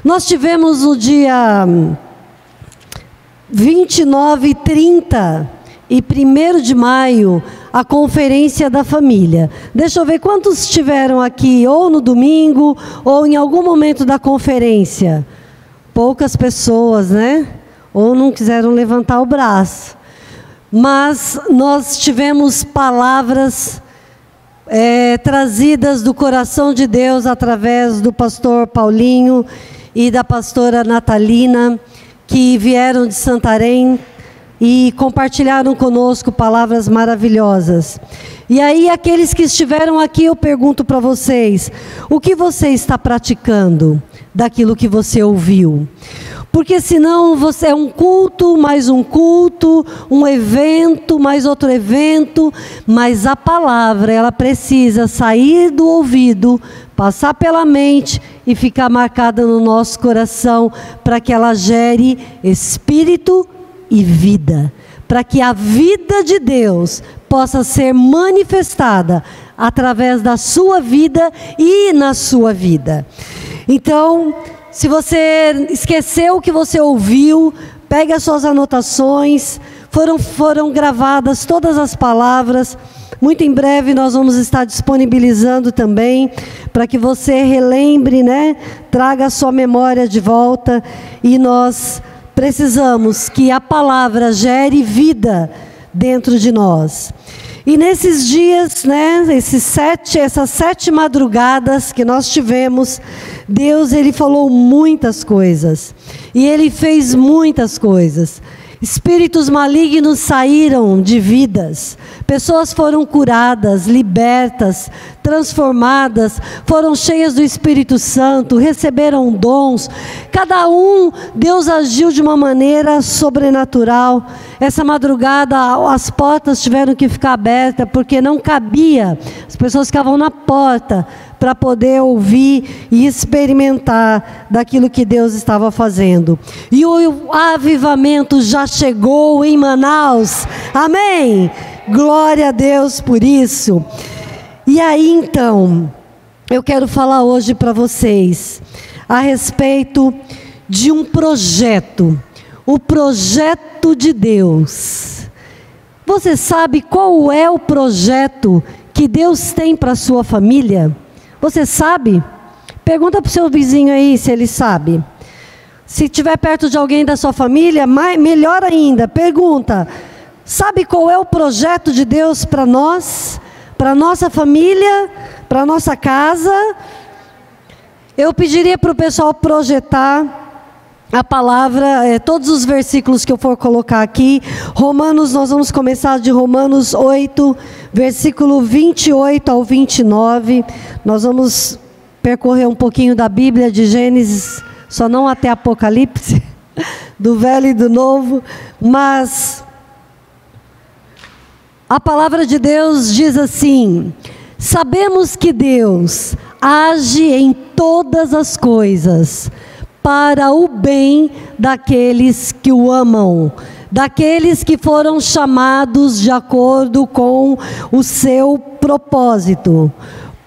Nós tivemos no dia 29 e 30 e 1º de maio a Conferência da Família. Deixa eu ver quantos estiveram aqui, ou no domingo, ou em algum momento da conferência. Poucas pessoas, né? Ou não quiseram levantar o braço. Mas nós tivemos palavras trazidas do coração de Deus através do pastor Paulinho e da pastora Natalina, que vieram de Santarém e compartilharam conosco palavras maravilhosas. E aí, aqueles que estiveram aqui, eu pergunto para vocês: o que você está praticando daquilo que você ouviu? Porque senão você é um culto, mais um culto, um evento, mais outro evento, mas a palavra, ela precisa sair do ouvido, passar pela mente e ficar marcada no nosso coração, para que ela gere espírito e vida, para que a vida de Deus possa ser manifestada através da sua vida e na sua vida. Então, se você esqueceu o que você ouviu, pegue as suas anotações, foram gravadas todas as palavras. Muito em breve nós vamos estar disponibilizando também, para que você relembre, né? Traga a sua memória de volta. E nós precisamos que a palavra gere vida dentro de nós. E nesses dias, né, essas 7 madrugadas que nós tivemos, Deus, Ele falou muitas coisas. E Ele fez muitas coisas. Espíritos malignos saíram de vidas. Pessoas foram curadas, libertas, transformadas, foram cheias do Espírito Santo, receberam dons. Cada um, Deus agiu de uma maneira sobrenatural. Essa madrugada, as portas tiveram que ficar abertas, porque não cabia. As pessoas ficavam na porta para poder ouvir e experimentar daquilo que Deus estava fazendo. E o avivamento já chegou em Manaus. Amém? Glória a Deus por isso. E aí então, eu quero falar hoje para vocês a respeito de um projeto. O projeto de Deus. Você sabe qual é o projeto que Deus tem para a sua família? Você sabe? Pergunta para o seu vizinho aí se ele sabe. Se estiver perto de alguém da sua família, melhor ainda, pergunta: sabe qual é o projeto de Deus para nós? Para a nossa família? Para a nossa casa? Eu pediria para o pessoal projetar a palavra, todos os versículos que eu for colocar aqui. Romanos, nós vamos começar de Romanos 8, versículo 28 ao 29. Nós vamos percorrer um pouquinho da Bíblia, de Gênesis, só não até Apocalipse, do Velho e do Novo. Mas a palavra de Deus diz assim: sabemos que Deus age em todas as coisas para o bem daqueles que o amam, daqueles que foram chamados de acordo com o seu propósito.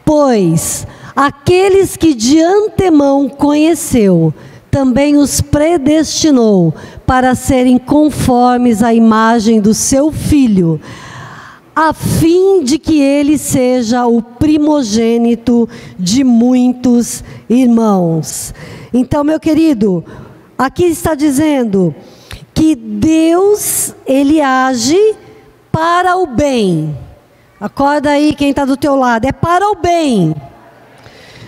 Pois aqueles que de antemão conheceu, também os predestinou para serem conformes à imagem do seu Filho, a fim de que ele seja o primogênito de muitos irmãos. Então, meu querido, aqui está dizendo que Deus, Ele age para o bem. Acorda aí quem está do teu lado, é para o bem.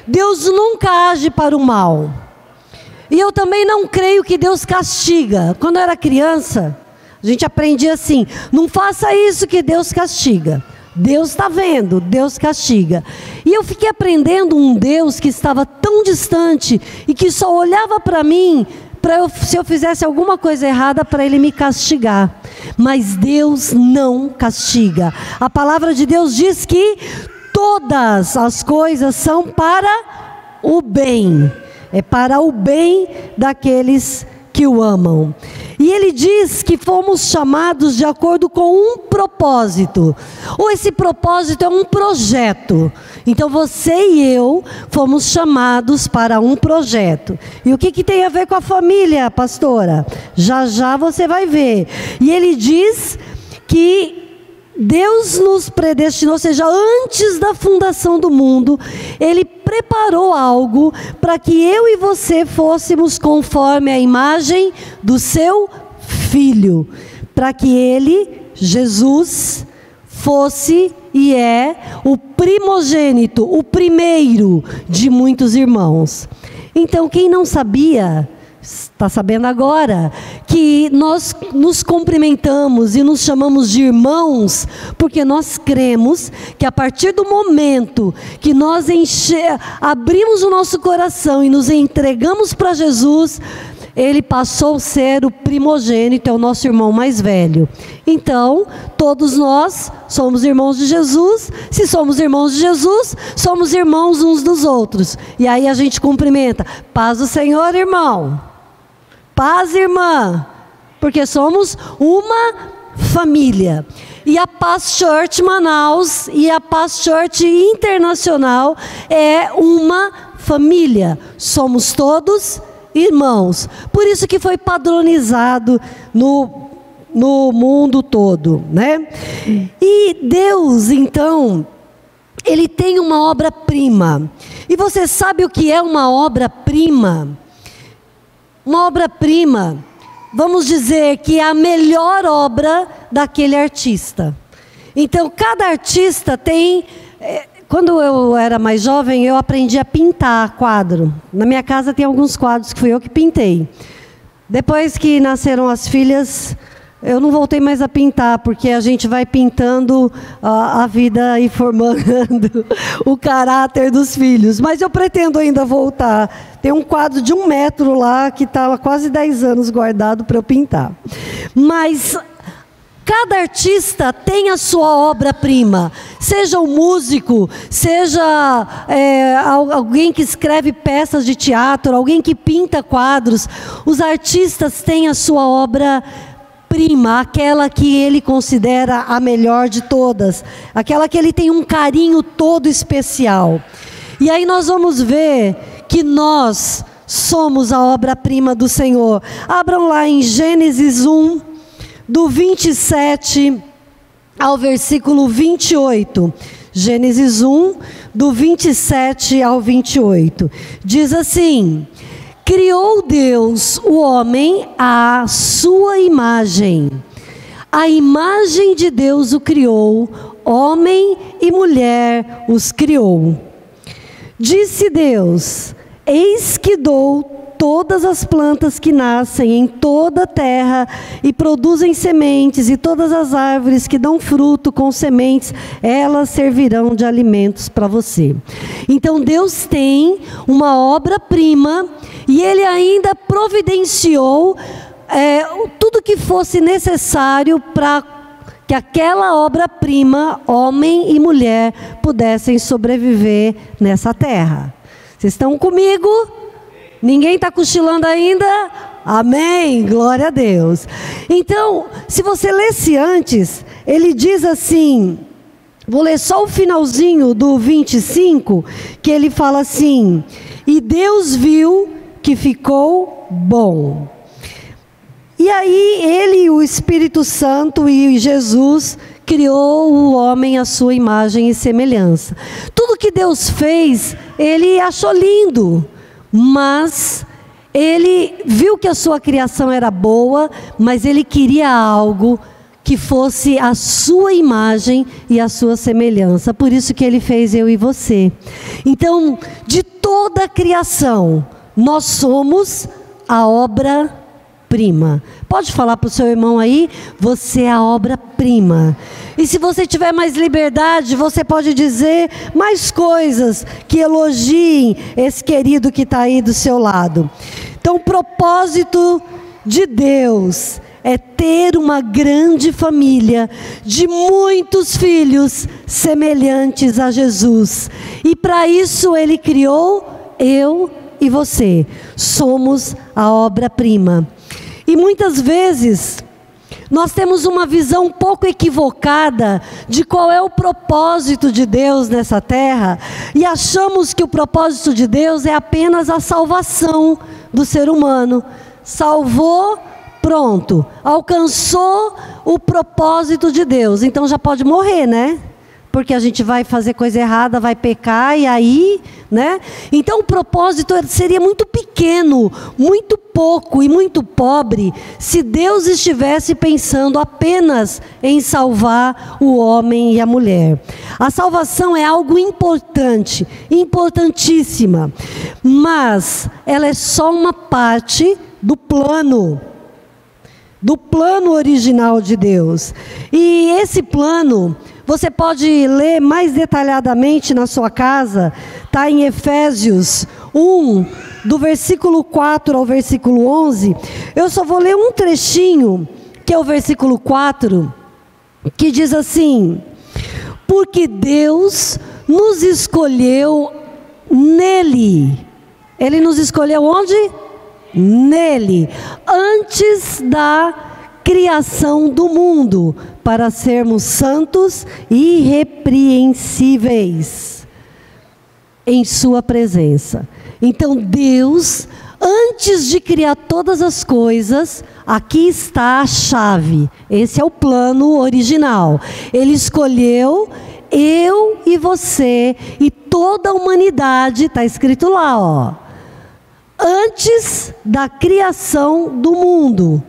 Deus nunca age para o mal. E eu também não creio que Deus castiga. Quando eu era criança, a gente aprendia assim: não faça isso que Deus castiga. Deus está vendo, Deus castiga. E eu fiquei aprendendo um Deus que estava tão distante e que só olhava para mim, se eu fizesse alguma coisa errada, para Ele me castigar. Mas Deus não castiga. A palavra de Deus diz que todas as coisas são para o bem. É para o bem daqueles que o amam. E ele diz que fomos chamados de acordo com um propósito. Ou esse propósito é um projeto. Então você e eu fomos chamados para um projeto. E o que tem a ver com a família, pastora? Já já você vai ver. E ele diz que Deus nos predestinou, ou seja, antes da fundação do mundo, Ele preparou algo para que eu e você fôssemos conforme a imagem do seu Filho, para que Ele, Jesus, fosse e é o primogênito, o primeiro de muitos irmãos. Então, quem não sabia, está sabendo agora, que nós nos cumprimentamos e nos chamamos de irmãos, porque nós cremos que a partir do momento que nós abrimos o nosso coração e nos entregamos para Jesus, Ele passou a ser o primogênito, é o nosso irmão mais velho. Então, todos nós somos irmãos de Jesus. Se somos irmãos de Jesus, somos irmãos uns dos outros. E aí a gente cumprimenta: paz do Senhor, irmão. Paz, irmã, porque somos uma família. E a Paz Church Manaus e a Paz Church Internacional é uma família. Somos todos irmãos. Por isso que foi padronizado no mundo todo, né? E Deus, então, Ele tem uma obra-prima. E você sabe o que é uma obra-prima? Uma obra-prima, vamos dizer que é a melhor obra daquele artista. Então, cada artista tem... Quando eu era mais jovem, eu aprendi a pintar quadro. Na minha casa tem alguns quadros que fui eu que pintei. Depois que nasceram as filhas, eu não voltei mais a pintar, porque a gente vai pintando a vida e formando o caráter dos filhos. Mas eu pretendo ainda voltar. Tem um quadro de 1 metro lá, que está há quase 10 anos guardado para eu pintar. Mas cada artista tem a sua obra-prima. Seja um músico, seja alguém que escreve peças de teatro, alguém que pinta quadros. Os artistas têm a sua obra-prima, aquela que ele considera a melhor de todas, aquela que ele tem um carinho todo especial. E aí nós vamos ver que nós somos a obra-prima do Senhor. Abram lá em Gênesis 1, do 27 ao versículo 28. Gênesis 1, do 27 ao 28. Diz assim: criou Deus o homem à sua imagem. A imagem de Deus o criou, homem e mulher os criou. Disse Deus: eis que dou todas as plantas que nascem em toda a terra e produzem sementes, e todas as árvores que dão fruto com sementes, elas servirão de alimentos para você. Então Deus tem uma obra-prima, e Ele ainda providenciou tudo que fosse necessário para que aquela obra-prima, homem e mulher, pudessem sobreviver nessa terra. Vocês estão comigo? Ninguém está cochilando ainda? Amém, glória a Deus. Então, se você lesse antes, ele diz assim, vou ler só o finalzinho do 25, que ele fala assim: e Deus viu que ficou bom. E aí ele, o Espírito Santo e Jesus, criou o homem à sua imagem e semelhança. Tudo que Deus fez, Ele achou lindo, mas Ele viu que a sua criação era boa, mas Ele queria algo que fosse a sua imagem e a sua semelhança. Por isso que Ele fez eu e você. Então, de toda a criação, nós somos a obra-prima. Pode falar para o seu irmão aí: você é a obra-prima. E se você tiver mais liberdade, você pode dizer mais coisas que elogiem esse querido que está aí do seu lado. Então, o propósito de Deus é ter uma grande família de muitos filhos semelhantes a Jesus. E para isso Ele criou eu e você. Somos a obra-prima. E muitas vezes nós temos uma visão um pouco equivocada de qual é o propósito de Deus nessa terra, e achamos que o propósito de Deus é apenas a salvação do ser humano. Salvou, pronto, alcançou o propósito de Deus, então já pode morrer, né? Porque a gente vai fazer coisa errada, vai pecar e aí, né? Então o propósito seria muito pequeno, muito pouco e muito pobre se Deus estivesse pensando apenas em salvar o homem e a mulher. A salvação é algo importante, importantíssima, mas ela é só uma parte do plano original de Deus. E esse plano você pode ler mais detalhadamente na sua casa, está em Efésios 1, do versículo 4 ao versículo 11. Eu só vou ler um trechinho, que é o versículo 4, que diz assim: porque Deus nos escolheu nele. Ele nos escolheu onde? Nele, antes da criação do mundo, para sermos santos e irrepreensíveis em sua presença. Então Deus, antes de criar todas as coisas, aqui está a chave. Esse é o plano original. Ele escolheu eu e você e toda a humanidade, está escrito lá, ó, antes da criação do mundo.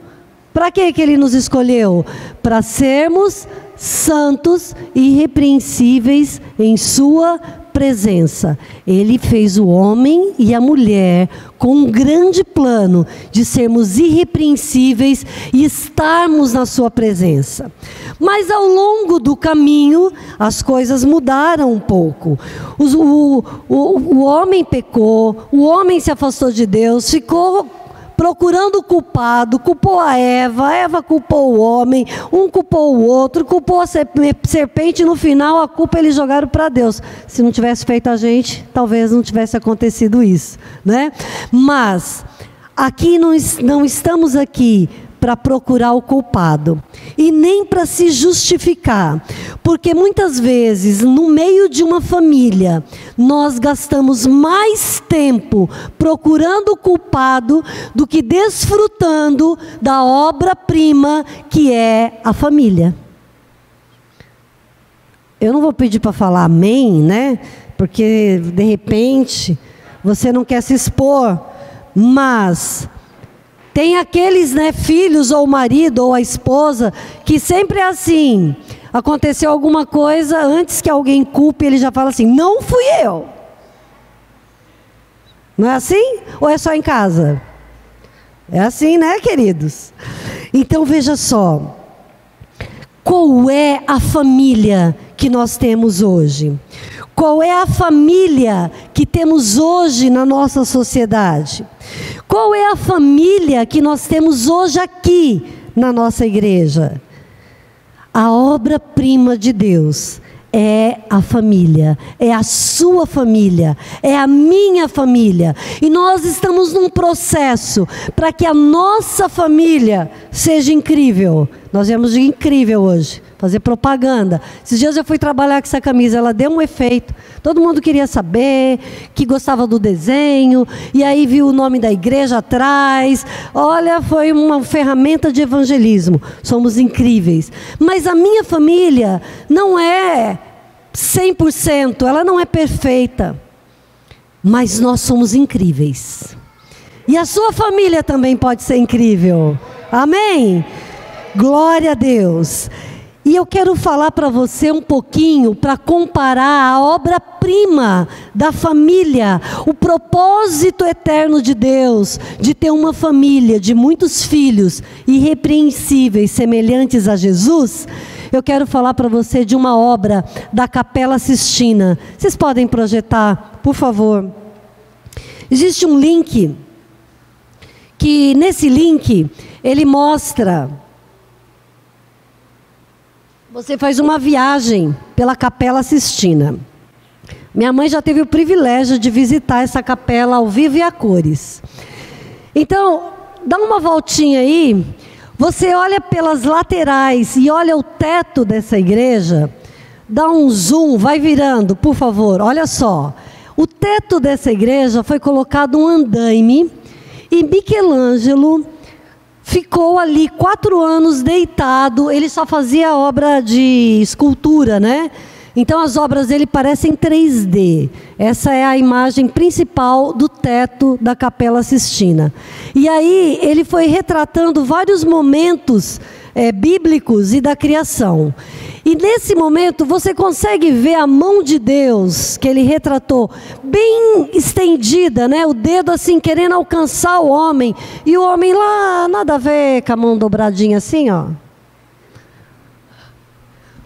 Para que Ele nos escolheu? Para sermos santos e irrepreensíveis em sua presença. Ele fez o homem e a mulher com um grande plano de sermos irrepreensíveis e estarmos na sua presença. Mas ao longo do caminho, as coisas mudaram um pouco. O homem pecou, o homem se afastou de Deus, ficou procurando o culpado, culpou a Eva culpou o homem, um culpou o outro, culpou a serpente, e no final a culpa eles jogaram para Deus. Se não tivesse feito a gente, talvez não tivesse acontecido isso, né? Mas aqui não estamos aqui para procurar o culpado e nem para se justificar, porque muitas vezes no meio de uma família nós gastamos mais tempo procurando o culpado do que desfrutando da obra-prima que é a família. Eu não vou pedir para falar amém, né? Porque de repente você não quer se expor, mas tem aqueles, né, filhos ou o marido ou a esposa que sempre é assim. Aconteceu alguma coisa, antes que alguém culpe, ele já fala assim: não fui eu. Não é assim? Ou é só em casa? É assim, né, queridos? Então veja só, qual é a família que nós temos hoje? Qual é a família que temos hoje na nossa sociedade? Qual é a família que nós temos hoje aqui na nossa igreja? A obra-prima de Deus é a família, é a sua família, é a minha família. E nós estamos num processo para que a nossa família seja incrível. Nós viemos de incrível hoje, fazer propaganda. Esses dias eu fui trabalhar com essa camisa, ela deu um efeito. Todo mundo queria saber, que gostava do desenho, e aí viu o nome da igreja atrás. Olha, foi uma ferramenta de evangelismo. Somos incríveis. Mas a minha família não é 100%, ela não é perfeita. Mas nós somos incríveis. E a sua família também pode ser incrível. Amém? Glória a Deus. E eu quero falar para você um pouquinho, para comparar a obra-prima da família, o propósito eterno de Deus, de ter uma família de muitos filhos irrepreensíveis, semelhantes a Jesus. Eu quero falar para você de uma obra da Capela Sistina. Vocês podem projetar, por favor? Existe um link, que nesse link, ele mostra... Você faz uma viagem pela Capela Sistina. Minha mãe já teve o privilégio de visitar essa capela ao vivo e a cores. Então, dá uma voltinha aí, você olha pelas laterais e olha o teto dessa igreja, dá um zoom, vai virando, por favor, olha só. O teto dessa igreja foi colocado um andaime e Michelangelo ficou ali 4 anos deitado, ele só fazia obra de escultura, né? Então as obras dele parecem 3D. Essa é a imagem principal do teto da Capela Sistina. E aí ele foi retratando vários momentos bíblicos e da criação. E nesse momento você consegue ver a mão de Deus, que ele retratou, bem estendida, né? O dedo assim, querendo alcançar o homem. E o homem lá, nada a ver com a mão dobradinha assim, ó.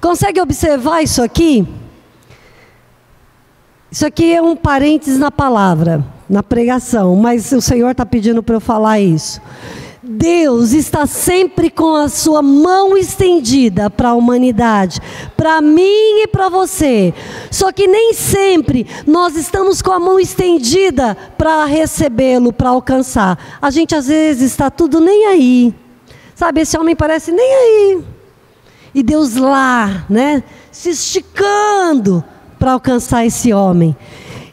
Consegue observar isso aqui? Isso aqui é um parênteses na palavra, na pregação, mas o Senhor está pedindo para eu falar isso. Deus está sempre com a sua mão estendida para a humanidade, para mim e para você. Só que nem sempre nós estamos com a mão estendida para recebê-lo, para alcançar. A gente às vezes está tudo nem aí. Sabe, esse homem parece nem aí. E Deus lá, né, se esticando para alcançar esse homem.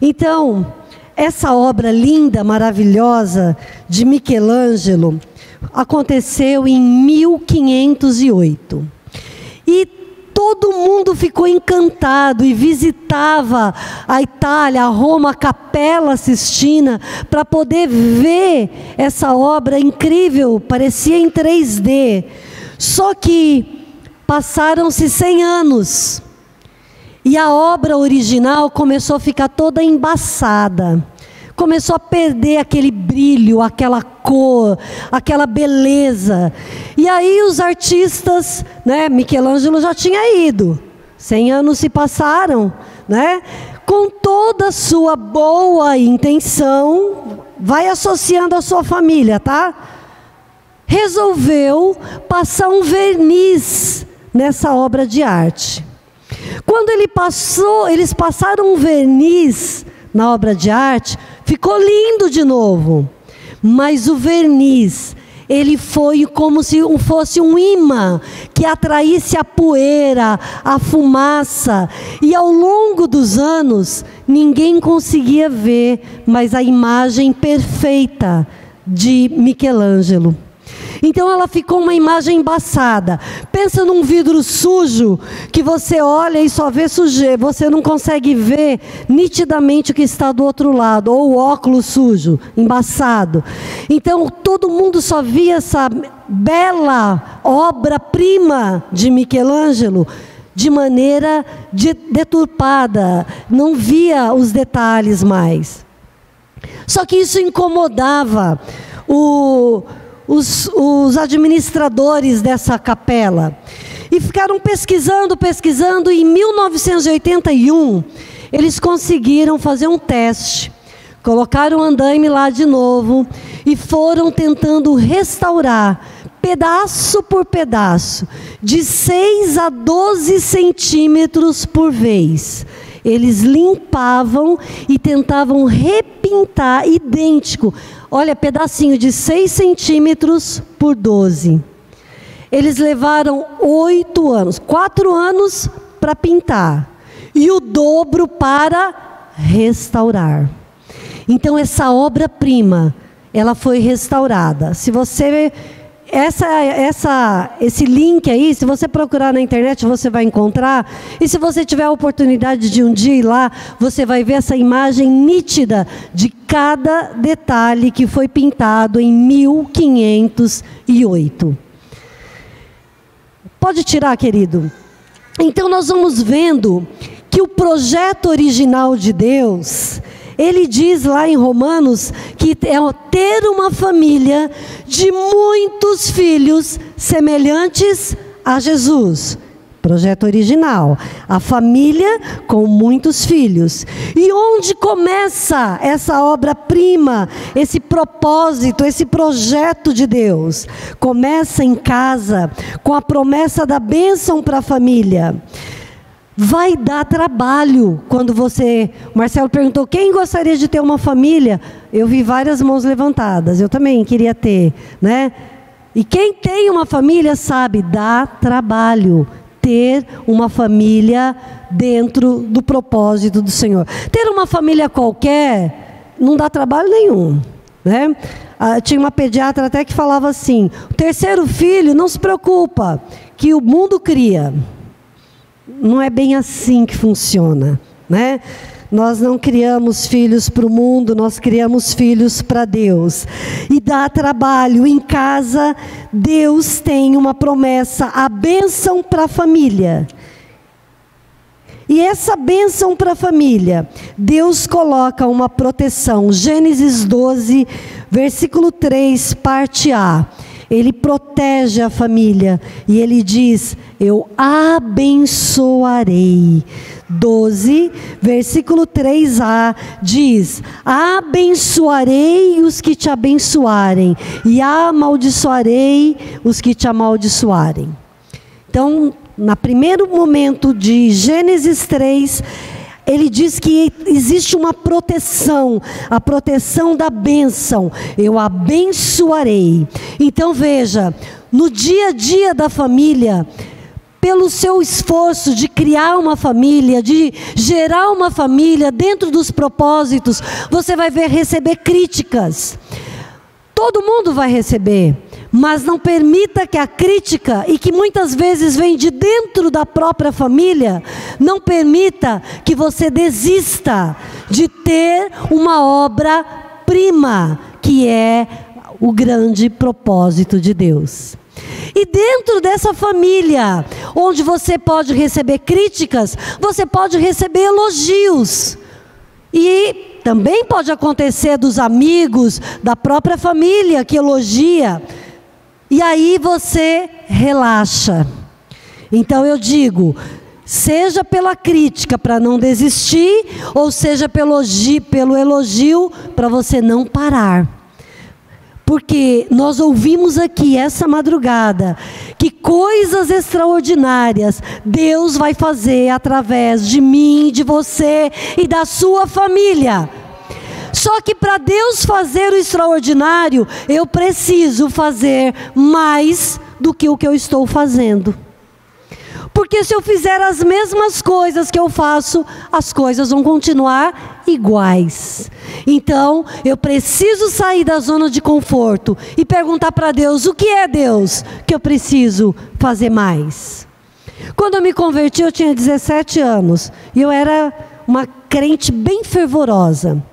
Então, essa obra linda, maravilhosa de Michelangelo aconteceu em 1508. E todo mundo ficou encantado e visitava a Itália, a Roma, a Capela Sistina, para poder ver essa obra incrível, parecia em 3D. Só que passaram-se 100 anos e a obra original começou a ficar toda embaçada. Começou a perder aquele brilho, aquela cor, aquela beleza. E aí os artistas, né, Michelangelo já tinha ido. 100 anos se passaram, né? Com toda a sua boa intenção, vai associando a sua família, tá? Resolveu passar um verniz nessa obra de arte. Quando eles passaram um verniz na obra de arte, ficou lindo de novo. Mas o verniz, ele foi como se fosse um imã que atraísse a poeira, a fumaça. E ao longo dos anos, ninguém conseguia ver mais a imagem perfeita de Michelangelo. Então ela ficou uma imagem embaçada. Pensa num vidro sujo, que você olha e só vê sujeira, você não consegue ver nitidamente o que está do outro lado, ou o óculos sujo, embaçado. Então todo mundo só via essa bela obra-prima de Michelangelo de maneira deturpada, não via os detalhes mais. Só que isso incomodava os administradores dessa capela. E ficaram pesquisando, e em 1981, eles conseguiram fazer um teste. Colocaram o andaime lá de novo e foram tentando restaurar, pedaço por pedaço, de 6 a 12 centímetros por vez. Eles limpavam e tentavam repintar idêntico. Olha, pedacinho de 6 centímetros por 12. Eles levaram 8 anos, 4 anos para pintar. E o dobro para restaurar. Então essa obra-prima, ela foi restaurada. Se você... Esse link aí, se você procurar na internet, você vai encontrar. E se você tiver a oportunidade de um dia ir lá, você vai ver essa imagem nítida de cada detalhe que foi pintado em 1508. Pode tirar, querido. Então nós vamos vendo que o projeto original de Deus... Ele diz lá em Romanos que é ter uma família de muitos filhos semelhantes a Jesus. Projeto original. A família com muitos filhos. E onde começa essa obra-prima, esse propósito, esse projeto de Deus? Começa em casa, com a promessa da bênção para a família. Vai dar trabalho quando você... O Marcelo perguntou, quem gostaria de ter uma família? Eu vi várias mãos levantadas, eu também queria ter, né? E quem tem uma família sabe, dá trabalho ter uma família dentro do propósito do Senhor. Ter uma família qualquer não dá trabalho nenhum, né? Tinha uma pediatra até que falava assim, o terceiro filho não se preocupa, que o mundo cria. Não é bem assim que funciona, né? Nós não criamos filhos para o mundo, nós criamos filhos para Deus. E dá trabalho. Em casa, Deus tem uma promessa, a bênção para a família. E essa bênção para a família, Deus coloca uma proteção. Gênesis 12, versículo 3, parte A. Ele protege a família e ele diz, eu abençoarei. 12, versículo 3a, diz, abençoarei os que te abençoarem e amaldiçoarei os que te amaldiçoarem. Então, no primeiro momento de Gênesis 3, ele diz que existe uma proteção, a proteção da bênção, eu abençoarei. Então veja, no dia a dia da família, pelo seu esforço de criar uma família, de gerar uma família dentro dos propósitos, você vai receber críticas. Todo mundo vai receber, mas não permita que a crítica, e que muitas vezes vem de dentro da própria família, não permita que você desista de ter uma obra-prima, que é o grande propósito de Deus. E dentro dessa família, onde você pode receber críticas, você pode receber elogios. E também pode acontecer dos amigos, da própria família que elogia. E aí você relaxa. Então eu digo, seja pela crítica para não desistir, ou seja pelo elogio para você não parar. Porque nós ouvimos aqui essa madrugada que coisas extraordinárias Deus vai fazer através de mim, de você e da sua família. Só que para Deus fazer o extraordinário, eu preciso fazer mais do que o que eu estou fazendo. Porque se eu fizer as mesmas coisas que eu faço, as coisas vão continuar iguais. Então, eu preciso sair da zona de conforto e perguntar para Deus, o que é Deus que eu preciso fazer mais? Quando eu me converti, eu tinha 17 anos. E eu era uma crente bem fervorosa.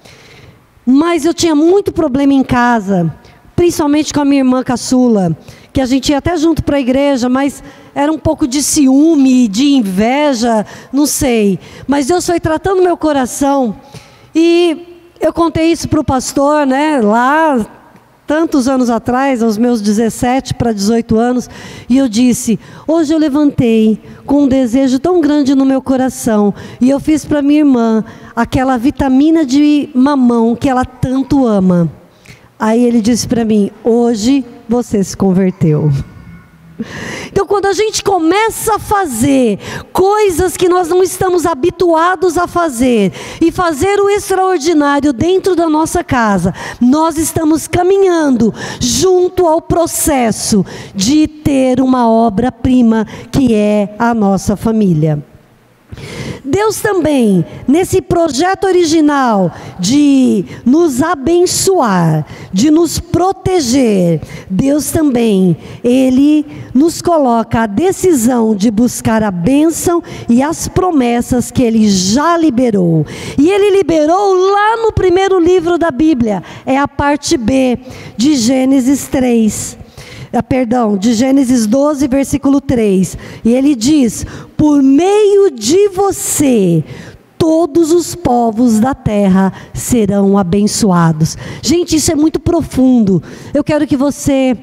Mas eu tinha muito problema em casa, principalmente com a minha irmã caçula, que a gente ia até junto para a igreja, mas era um pouco de ciúme, de inveja, não sei. Mas Deus foi tratando meu coração. E eu contei isso para o pastor, né, lá, tantos anos atrás, aos meus 17 para 18 anos. E eu disse, hoje eu levantei com um desejo tão grande no meu coração. E eu fiz para minha irmã aquela vitamina de mamão que ela tanto ama. Aí ele disse para mim, hoje você se converteu. Então quando a gente começa a fazer coisas que nós não estamos habituados a fazer, e fazer o extraordinário dentro da nossa casa, nós estamos caminhando junto ao processo de ter uma obra-prima que é a nossa família. Deus também, nesse projeto original de nos abençoar, de nos proteger, Deus também, Ele nos coloca a decisão de buscar a bênção e as promessas que Ele já liberou. E Ele liberou lá no primeiro livro da Bíblia, é a parte B de Gênesis 3. De Gênesis 12, versículo 3. E ele diz, por meio de você, todos os povos da terra serão abençoados. Gente, isso é muito profundo. Eu quero que você,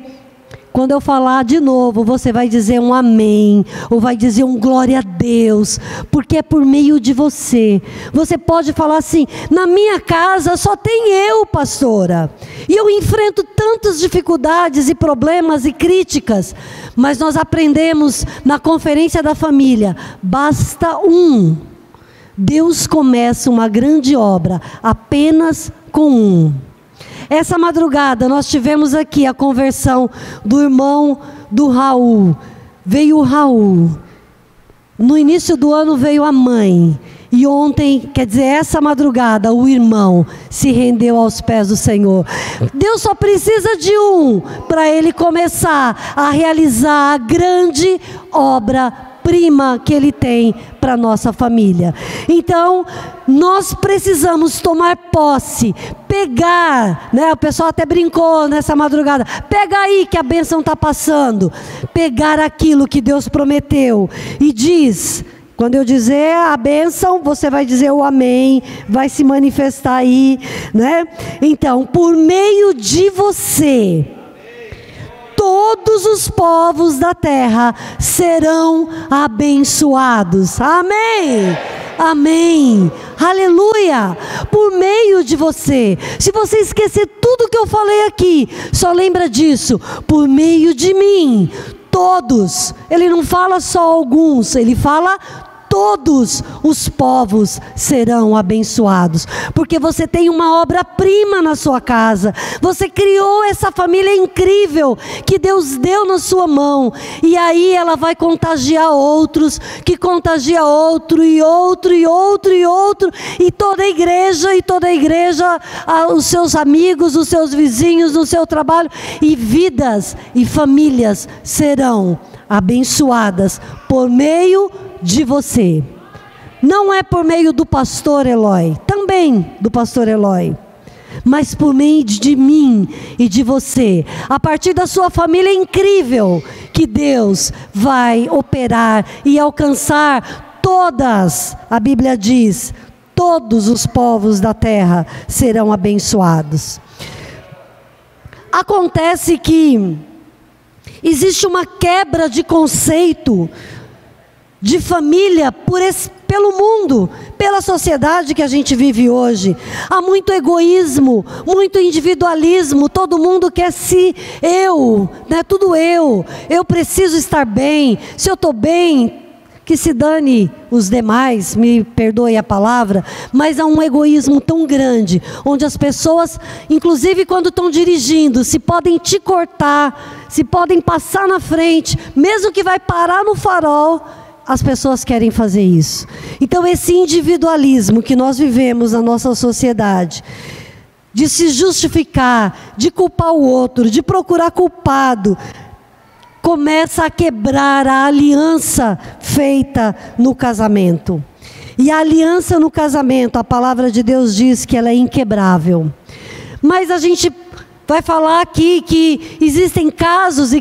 quando eu falar de novo, você vai dizer um amém, ou vai dizer um glória a Deus, porque é por meio de você. Você pode falar assim: na minha casa só tem eu, pastora, e eu enfrento tantas dificuldades e problemas e críticas, mas nós aprendemos na conferência da família, basta um. Deus começa uma grande obra apenas com um. Essa madrugada nós tivemos aqui a conversão do irmão do Raul. Veio o Raul. No início do ano veio a mãe. E ontem, quer dizer, essa madrugada, o irmão se rendeu aos pés do Senhor. Deus só precisa de um para ele começar a realizar a grande obra-prima que ele tem para a nossa família. Então, nós precisamos tomar posse, pegar, né? O pessoal até brincou nessa madrugada, pega aí que a bênção está passando, pegar aquilo que Deus prometeu e diz... Quando eu dizer a bênção, você vai dizer o amém, vai se manifestar aí, né? Então, por meio de você, todos os povos da terra serão abençoados. Amém. Amém. Aleluia. Por meio de você. Se você esquecer tudo que eu falei aqui, só lembra disso. Por meio de mim, todos. Ele não fala só alguns, ele fala todos os povos serão abençoados, porque você tem uma obra-prima na sua casa, você criou essa família incrível, que Deus deu na sua mão, e aí ela vai contagiar outros, que contagia outro, e outro, e outro, e outro, e toda a igreja, os seus amigos, os seus vizinhos, no seu trabalho, e vidas e famílias serão abençoadas por meio de você. Não é por meio do pastor Eloy, também do pastor Eloy, mas por meio de mim e de você, a partir da sua família incrível, que Deus vai operar e alcançar todas, a Bíblia diz, todos os povos da terra serão abençoados. Acontece que existe uma quebra de conceito de família pelo mundo, pela sociedade que a gente vive hoje. Há muito egoísmo, muito individualismo, todo mundo quer eu, né? Tudo eu preciso estar bem, se eu estou bem, que se dane os demais, me perdoe a palavra, mas há um egoísmo tão grande, onde as pessoas, inclusive quando estão dirigindo, se podem te cortar, se podem passar na frente, mesmo que vai parar no farol, as pessoas querem fazer isso. Então esse individualismo que nós vivemos na nossa sociedade, de se justificar, de culpar o outro, de procurar culpado, começa a quebrar a aliança feita no casamento. E a aliança no casamento, a palavra de Deus diz que ela é inquebrável. Mas a gente vai falar aqui que existem casos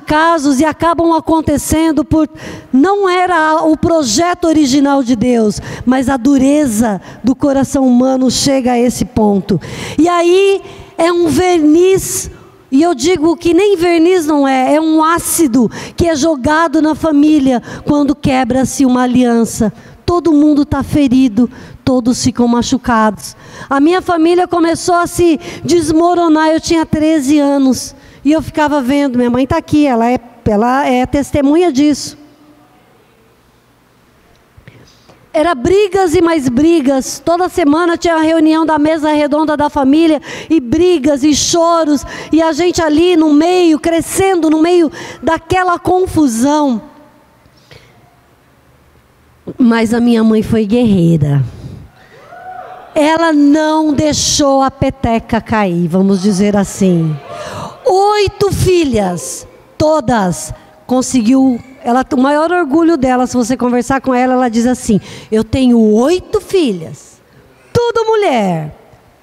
e acabam acontecendo por... Não era o projeto original de Deus, mas a dureza do coração humano chega a esse ponto. E aí é um verniz, e eu digo que nem verniz não é um ácido que é jogado na família quando quebra-se uma aliança. Todo mundo está ferido, todos ficam machucados. A minha família começou a se desmoronar, eu tinha 13 anos, e eu ficava vendo, minha mãe está aqui, ela é testemunha disso. Era brigas e mais brigas, toda semana tinha a reunião da mesa redonda da família, e brigas e choros, e a gente ali no meio, crescendo no meio daquela confusão. Mas a minha mãe foi guerreira. Ela não deixou a peteca cair, vamos dizer assim. 8 filhas, todas conseguiu. O maior orgulho dela, se você conversar com ela, ela diz assim: eu tenho 8 filhas, tudo mulher,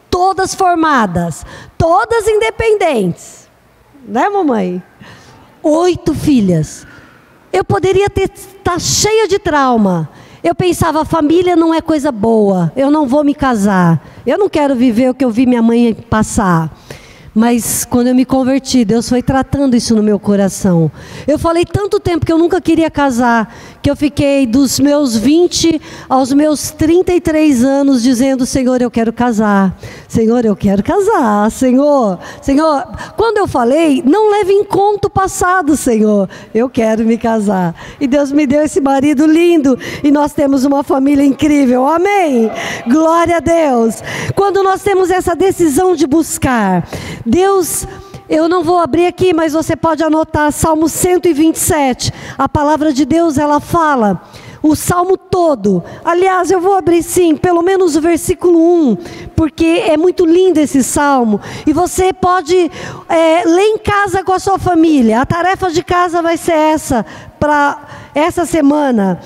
todas formadas, todas independentes, né, mamãe? 8 filhas. Eu poderia estar cheia de trauma. Eu pensava, família não é coisa boa, eu não vou me casar, eu não quero viver o que eu vi minha mãe passar. Mas quando eu me converti, Deus foi tratando isso no meu coração. Eu falei tanto tempo que eu nunca queria casar, que eu fiquei dos meus 20 aos meus 33 anos dizendo: Senhor, eu quero casar. Senhor, eu quero casar. Senhor, quando eu falei, não leve em conta o passado, Senhor, eu quero me casar. E Deus me deu esse marido lindo e nós temos uma família incrível. Amém? Glória a Deus. Quando nós temos essa decisão de buscar Deus, eu não vou abrir aqui, mas você pode anotar Salmo 127. A palavra de Deus, ela fala o salmo todo. Aliás, eu vou abrir sim, pelo menos o versículo 1, porque é muito lindo esse salmo. E você pode ler em casa com a sua família. A tarefa de casa vai ser essa, para essa semana.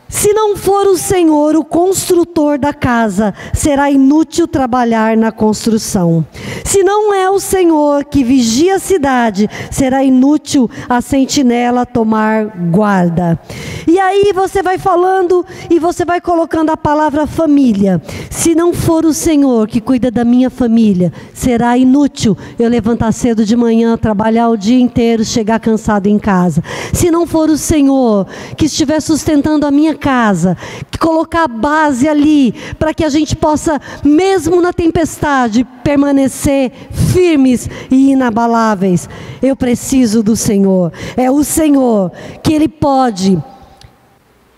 Se não for o Senhor o construtor da casa, será inútil trabalhar na construção. Se não é o Senhor que vigia a cidade, será inútil a sentinela tomar guarda. E aí você vai falando e você vai colocando a palavra família. Se não for o Senhor que cuida da minha família, será inútil eu levantar cedo de manhã, trabalhar o dia inteiro, chegar cansado em casa. Se não for o Senhor que estiver sustentando a minha casa, colocar a base ali, para que a gente possa, mesmo na tempestade, permanecer firmes e inabaláveis. Eu preciso do Senhor. É o Senhor que Ele pode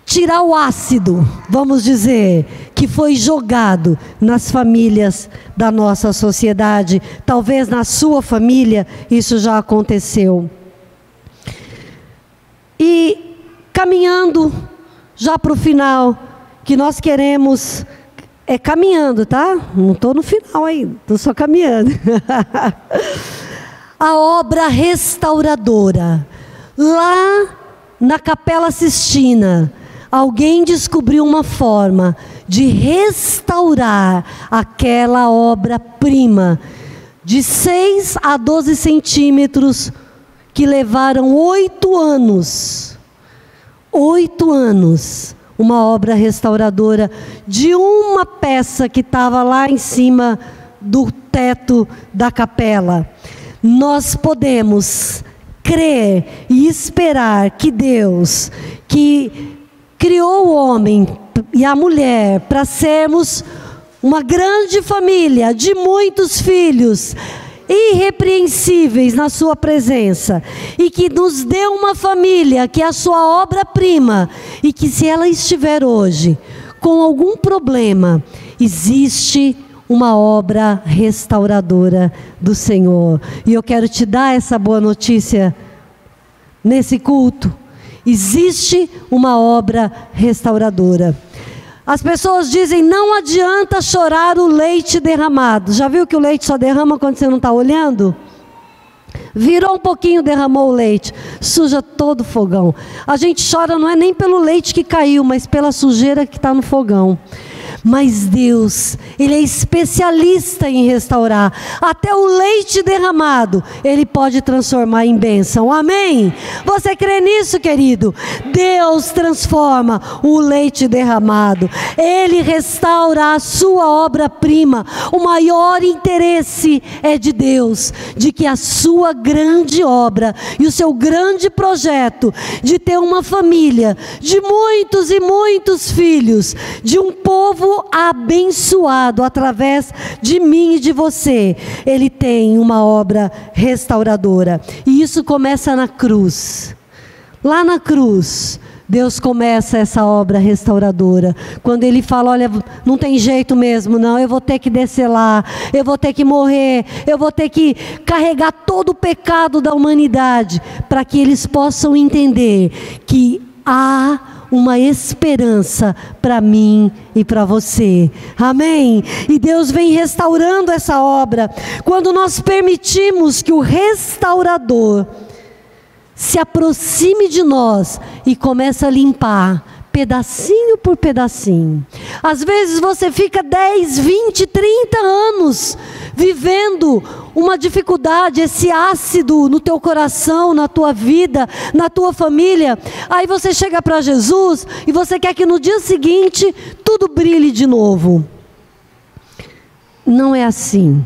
tirar o ácido, vamos dizer, que foi jogado nas famílias da nossa sociedade. Talvez na sua família isso já aconteceu. E caminhando já para o final, que nós queremos, caminhando, tá? Não estou no final ainda, estou só caminhando. A obra restauradora. Lá na Capela Sistina, alguém descobriu uma forma de restaurar aquela obra-prima de 6 a 12 centímetros, que levaram 8 anos. 8 anos, uma obra restauradora de uma peça que estava lá em cima do teto da capela. Nós podemos crer e esperar que Deus, que criou o homem e a mulher para sermos uma grande família de muitos filhos, irrepreensíveis na sua presença, e que nos deu uma família que é a sua obra-prima, e que se ela estiver hoje com algum problema, existe uma obra restauradora do Senhor. E eu quero te dar essa boa notícia nesse culto. Existe uma obra restauradora. As pessoas dizem: não adianta chorar o leite derramado. Já viu que o leite só derrama quando você não está olhando? Virou um pouquinho, derramou o leite, suja todo o fogão. A gente chora não é nem pelo leite que caiu, mas pela sujeira que está no fogão. Mas Deus, Ele é especialista em restaurar. Até o leite derramado Ele pode transformar em bênção. Amém? Você crê nisso, querido? Deus transforma o leite derramado. Ele restaura a sua obra-prima. O maior interesse é de Deus, de que a sua grande obra e o seu grande projeto de ter uma família de muitos e muitos filhos, de um povo abençoado através de mim e de você, Ele tem uma obra restauradora. E isso começa na cruz. Lá na cruz, Deus começa essa obra restauradora. Quando Ele fala: olha, não tem jeito mesmo não, eu vou ter que descer lá, eu vou ter que morrer, eu vou ter que carregar todo o pecado da humanidade, para que eles possam entender que há uma esperança para mim e para você. Amém? E Deus vem restaurando essa obra. Quando nós permitimos que o restaurador se aproxime de nós e comece a limpar, pedacinho por pedacinho. Às vezes você fica 10, 20, 30 anos vivendo uma dificuldade, esse ácido no teu coração, na tua vida, na tua família. Aí você chega para Jesus e você quer que no dia seguinte tudo brilhe de novo. Não é assim.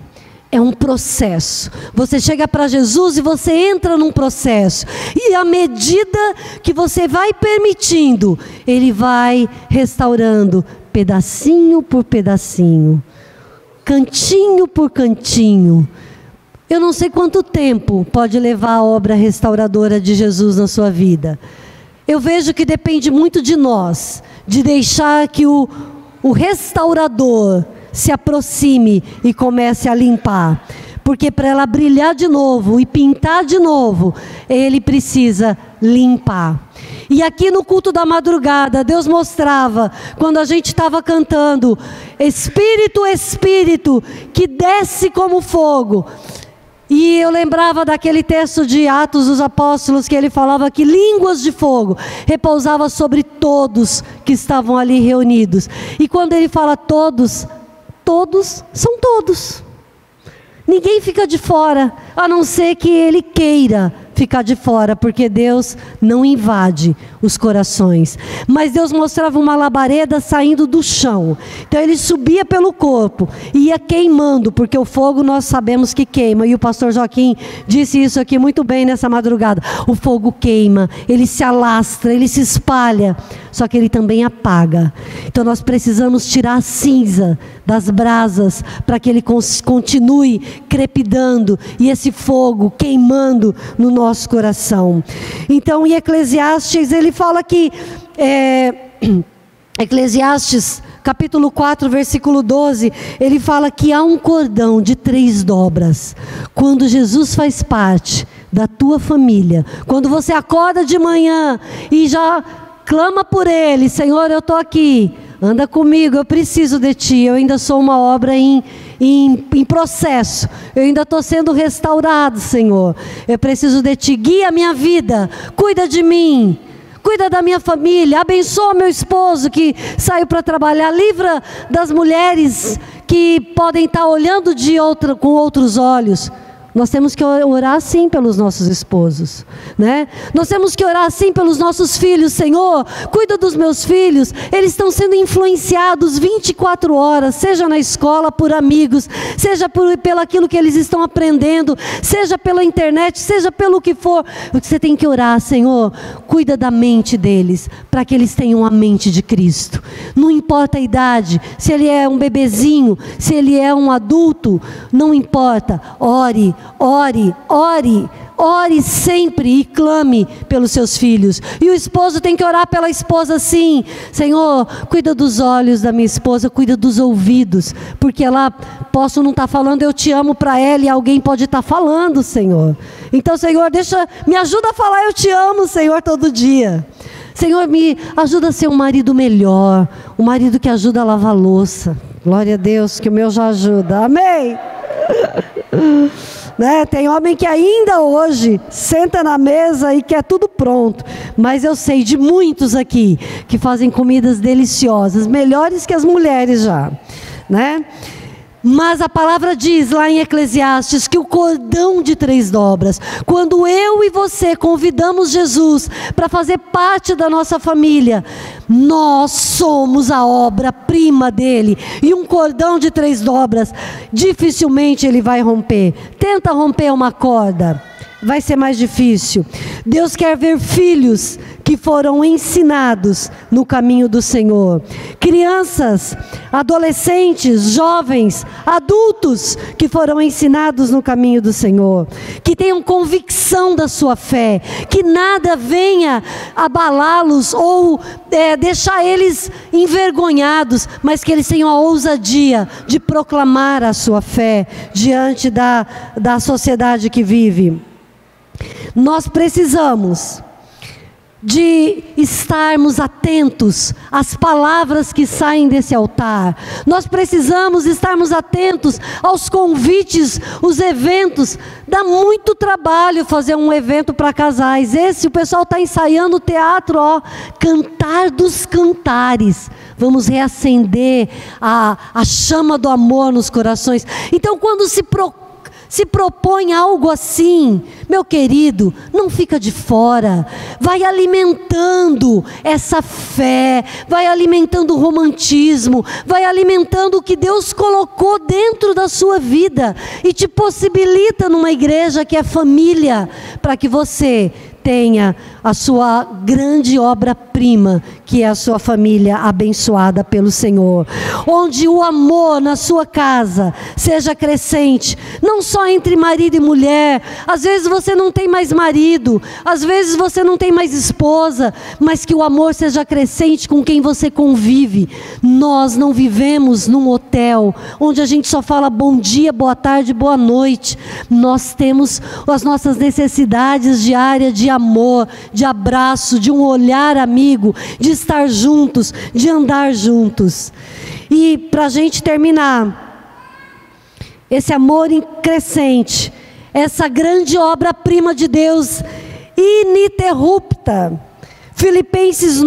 é um processo. Você chega para Jesus e você entra num processo. E à medida que você vai permitindo, Ele vai restaurando pedacinho por pedacinho, cantinho por cantinho. Eu não sei quanto tempo pode levar a obra restauradora de Jesus na sua vida. Eu vejo que depende muito de nós, de deixar que o restaurador se aproxime e comece a limpar. Porque para ela brilhar de novo e pintar de novo, Ele precisa limpar. E aqui no culto da madrugada, Deus mostrava, quando a gente estava cantando, Espírito, Espírito, que desce como fogo. E eu lembrava daquele texto de Atos dos Apóstolos, que ele falava que línguas de fogo repousavam sobre todos que estavam ali reunidos. E quando ele fala todos, todos são todos. Ninguém fica de fora, a não ser que ele queira ficar de fora, porque Deus não invade os corações. Mas Deus mostrava uma labareda saindo do chão. Então ele subia pelo corpo, ia queimando, porque o fogo nós sabemos que queima. E o pastor Joaquim disse isso aqui muito bem nessa madrugada. O fogo queima, ele se alastra, ele se espalha, só que ele também apaga. Então nós precisamos tirar a cinza das brasas, para que ele continue crepidando, e esse fogo queimando no nosso coração. Então em Eclesiastes ele fala que, Eclesiastes capítulo 4 versículo 12, ele fala que há um cordão de 3 dobras. Quando Jesus faz parte da tua família, quando você acorda de manhã e já clama por Ele, Senhor, eu estou aqui, anda comigo, eu preciso de Ti, eu ainda sou uma obra em processo, eu ainda estou sendo restaurado, Senhor, eu preciso de Ti, guia a minha vida, cuida de mim, cuida da minha família, abençoa meu esposo que saiu para trabalhar, livra das mulheres que podem estar olhando com outros olhos. Nós temos que orar sim pelos nossos esposos, né? Nós temos que orar sim pelos nossos filhos. Senhor, cuida dos meus filhos, eles estão sendo influenciados 24 horas, seja na escola, por amigos, seja pelo aquilo que eles estão aprendendo, seja pela internet, seja pelo que for. Você tem que orar, Senhor, cuida da mente deles, para que eles tenham a mente de Cristo. Não importa a idade, se ele é um bebezinho, se ele é um adulto, não importa, ore, ore, ore, ore sempre e clame pelos seus filhos. E o esposo tem que orar pela esposa sim. Senhor, cuida dos olhos da minha esposa, cuida dos ouvidos, porque ela, posso não estar falando eu te amo para ela e alguém pode estar falando, Senhor. Então, Senhor, me ajuda a falar eu te amo, Senhor, todo dia. Senhor, me ajuda a ser um marido melhor, um marido que ajuda a lavar a louça. Glória a Deus, que o meu já ajuda. Amém. Né? Tem homem que ainda hoje senta na mesa e quer tudo pronto, mas eu sei de muitos aqui que fazem comidas deliciosas, melhores que as mulheres já, né? Mas a palavra diz lá em Eclesiastes que o cordão de 3 dobras, quando eu e você convidamos Jesus para fazer parte da nossa família, nós somos a obra-prima dele, e um cordão de 3 dobras, dificilmente ele vai romper. Tenta romper uma corda, vai ser mais difícil. Deus quer ver filhos que foram ensinados no caminho do Senhor. Crianças, adolescentes, jovens, adultos que foram ensinados no caminho do Senhor. Que tenham convicção da sua fé. Que nada venha abalá-los ou deixar eles envergonhados, mas que eles tenham a ousadia de proclamar a sua fé diante da sociedade que vive. Nós precisamos de estarmos atentos às palavras que saem desse altar. Nós precisamos estarmos atentos aos convites, os eventos. Dá muito trabalho fazer um evento para casais. O pessoal está ensaiando o teatro, Cantar dos Cantares. Vamos reacender a chama do amor nos corações. Então, quando se propõe algo assim, meu querido, não fica de fora. Vai alimentando essa fé, vai alimentando o romantismo, vai alimentando o que Deus colocou dentro da sua vida e te possibilita numa igreja que é família, para que você tenha a sua grande obra-prima, que é a sua família abençoada pelo Senhor. Onde o amor na sua casa seja crescente, não só entre marido e mulher. Às vezes você não tem mais marido, às vezes você não tem mais esposa, mas que o amor seja crescente com quem você convive. Nós não vivemos num hotel, onde a gente só fala bom dia, boa tarde, boa noite. Nós temos as nossas necessidades diárias de amor, de abraço, de um olhar amigo, de estar juntos, de andar juntos. E para a gente terminar, esse amor crescente, essa grande obra-prima de Deus, ininterrupta. Filipenses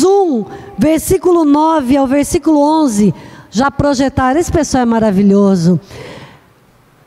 1, versículo 9 ao versículo 11, já projetaram, esse pessoal é maravilhoso.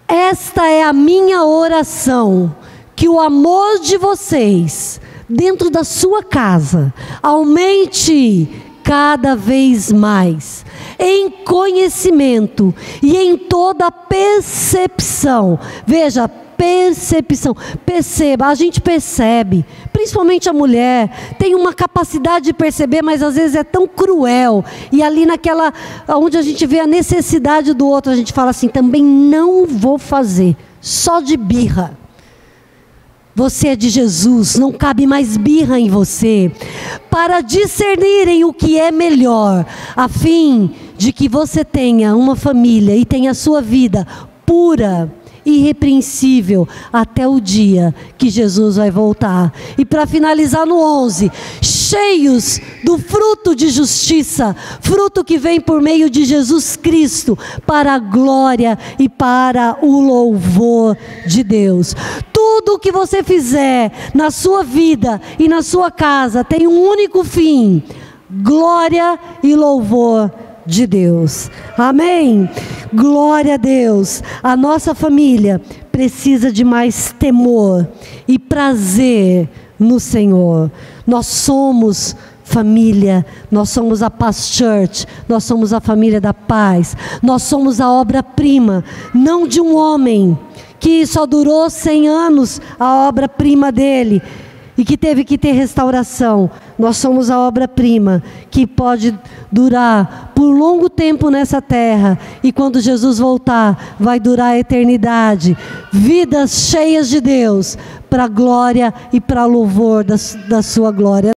Esta é a minha oração, que o amor de vocês, dentro da sua casa, aumente cada vez mais, em conhecimento e em toda percepção. Veja, percepção, perceba, a gente percebe, principalmente a mulher, tem uma capacidade de perceber, mas às vezes é tão cruel, e ali naquela, onde a gente vê a necessidade do outro, a gente fala assim, também não vou fazer, só de birra. Você é de Jesus, não cabe mais birra em você, para discernirem o que é melhor, a fim de que você tenha uma família e tenha a sua vida pura, irrepreensível, até o dia que Jesus vai voltar. E para finalizar no 11, cheios do fruto de justiça, fruto que vem por meio de Jesus Cristo, para a glória e para o louvor de Deus. Tudo o que você fizer na sua vida e na sua casa tem um único fim: glória e louvor de Deus. Amém? Glória a Deus. A nossa família precisa de mais temor e prazer no Senhor. Nós somos família, nós somos a Paz Church, nós somos a família da paz, nós somos a obra-prima, não de um homem que só durou 100 anos, a obra-prima dele, e que teve que ter restauração. Nós somos a obra-prima que pode durar por longo tempo nessa terra, e quando Jesus voltar, vai durar a eternidade. Vidas cheias de Deus, para a glória e para o louvor da sua glória.